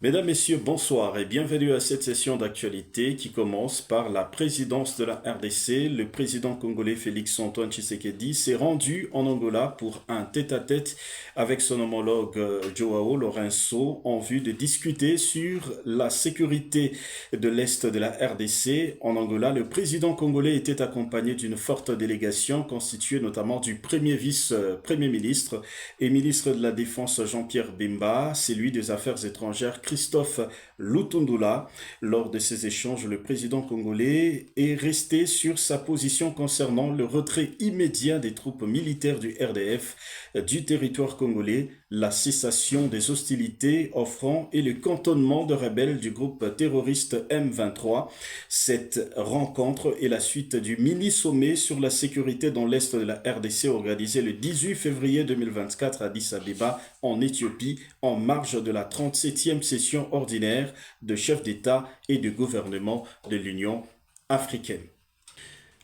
Mesdames, Messieurs, bonsoir et bienvenue à cette session d'actualité qui commence par la présidence de la RDC. Le président congolais Félix-Antoine Tshisekedi s'est rendu en Angola pour un tête-à-tête avec son homologue Joao Lourenço en vue de discuter sur la sécurité de l'Est de la RDC. En Angola, le président congolais était accompagné d'une forte délégation constituée notamment du premier vice-premier ministre et ministre de la Défense Jean-Pierre Bemba, celui des Affaires étrangères Christophe Lutundula. Lors de ces échanges, le président congolais est resté sur sa position concernant le retrait immédiat des troupes militaires du RDF du territoire congolais, la cessation des hostilités au front et le cantonnement de rebelles du groupe terroriste M23. Cette rencontre est la suite du mini-sommet sur la sécurité dans l'Est de la RDC organisé le 18 février 2024 à Addis Abeba en Éthiopie en marge de la 37e session ordinaire de chefs d'État et de gouvernement de l'Union africaine.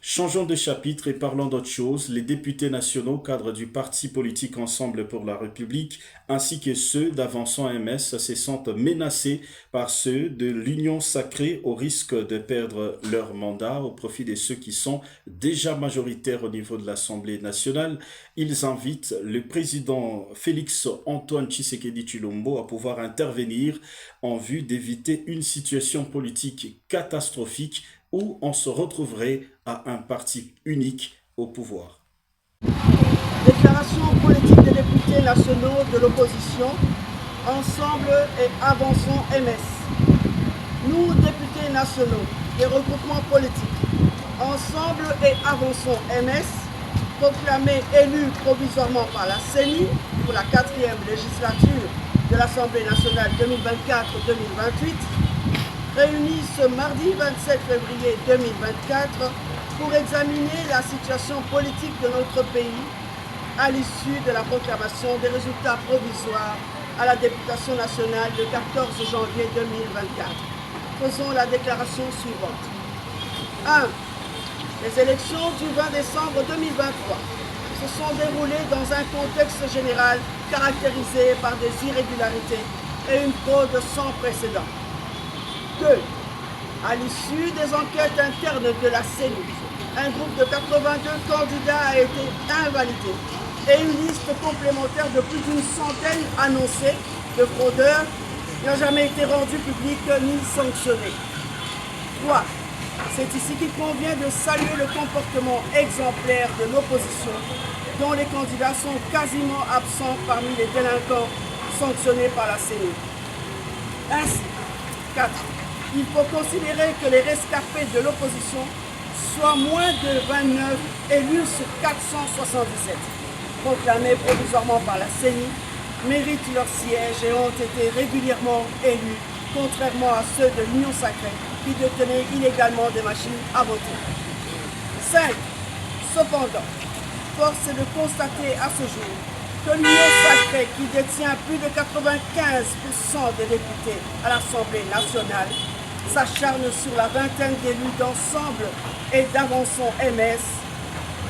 Changeons de chapitre et parlons d'autre chose. Les députés nationaux, cadres du parti politique Ensemble pour la République, ainsi que ceux d'Avançons MS se sentent menacés par ceux de l'Union sacrée au risque de perdre leur mandat au profit de ceux qui sont déjà majoritaires au niveau de l'Assemblée nationale. Ils invitent le président Félix-Antoine Tshisekedi Tshilombo à pouvoir intervenir en vue d'éviter une situation politique catastrophique où on se retrouverait à un parti unique au pouvoir. Déclaration politique des députés nationaux de l'opposition, Ensemble et Avançons MS. Nous, députés nationaux des regroupements politiques, Ensemble et Avançons MS, proclamés élus provisoirement par la CENI pour la 4e législature de l'Assemblée nationale 2024-2028, réunis ce mardi 27 février 2024 pour examiner la situation politique de notre pays à l'issue de la proclamation des résultats provisoires à la députation nationale le 14 janvier 2024. Faisons la déclaration suivante. 1. Les élections du 20 décembre 2023 se sont déroulées dans un contexte général caractérisé par des irrégularités et une fraude sans précédent. 2. À l'issue des enquêtes internes de la CENI, un groupe de 82 candidats a été invalidé et une liste complémentaire de plus d'une centaine annoncée de fraudeurs n'a jamais été rendue publique ni sanctionnée. 3. C'est ici qu'il convient de saluer le comportement exemplaire de l'opposition, dont les candidats sont quasiment absents parmi les délinquants sanctionnés par la CENI. Ainsi, 4. Il faut considérer que les rescapés de l'opposition, soit moins de 29 élus sur 477, proclamés provisoirement par la CENI, méritent leur siège et ont été régulièrement élus, contrairement à ceux de l'Union sacrée qui détenaient illégalement des machines à voter. 5. Cependant, force est de constater à ce jour que l'Union sacrée, qui détient plus de 95% des députés à l'Assemblée nationale, s'acharne sur la vingtaine d'élus d'Ensemble et d'Avançons MS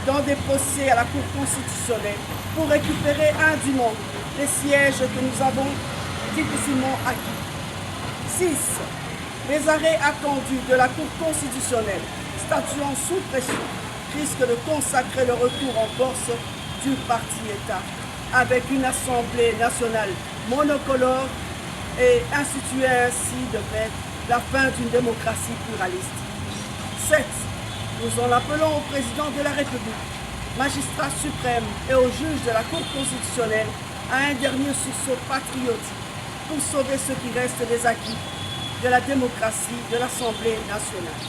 dans des procès à la Cour constitutionnelle pour récupérer indûment les sièges que nous avons difficilement acquis. 6. Les arrêts attendus de la Cour constitutionnelle statuant sous pression risquent de consacrer le retour en force du parti-État avec une Assemblée nationale monocolore et instituer ainsi de fait la fin d'une démocratie pluraliste. 7. Nous en appelons au président de la République, magistrat suprême et au juge de la Cour constitutionnelle à un dernier sursaut patriotique pour sauver ce qui reste des acquis de la démocratie de l'Assemblée nationale.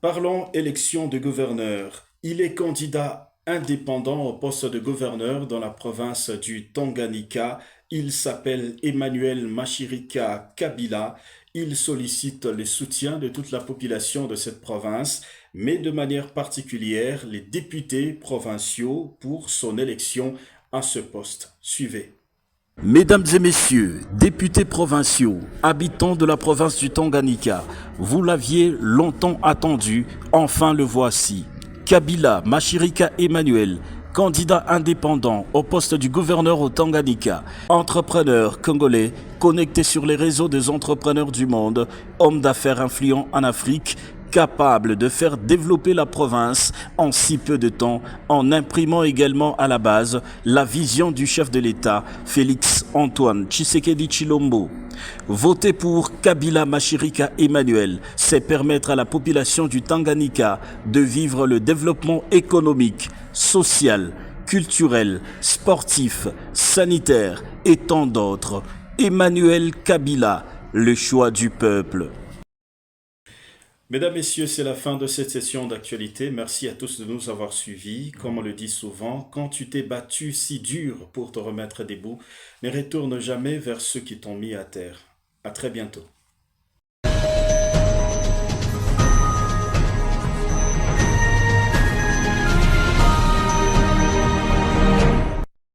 Parlons élection de gouverneur. Il est candidat indépendant au poste de gouverneur dans la province du Tanganyika. Il s'appelle Emmanuel Mashirika Kabila. Il sollicite le soutien de toute la population de cette province, mais de manière particulière les députés provinciaux pour son élection à ce poste. Suivez. Mesdames et messieurs, députés provinciaux, habitants de la province du Tanganyika, vous l'aviez longtemps attendu, enfin le voici. Kabila Mashirika Emmanuel candidat indépendant au poste du gouverneur au Tanganyika, entrepreneur congolais connecté sur les réseaux des entrepreneurs du monde, homme d'affaires influent en Afrique, capable de faire développer la province en si peu de temps, en imprimant également à la base la vision du chef de l'État, Félix Antoine Tshisekedi Tshilombo. Voter pour Kabila Mashirika Emmanuel, c'est permettre à la population du Tanganyika de vivre le développement économique, social, culturel, sportif, sanitaire et tant d'autres. Emmanuel Kabila, le choix du peuple. Mesdames, Messieurs, c'est la fin de cette session d'actualité. Merci à tous de nous avoir suivis. Comme on le dit souvent, quand tu t'es battu si dur pour te remettre debout, ne retourne jamais vers ceux qui t'ont mis à terre. À très bientôt.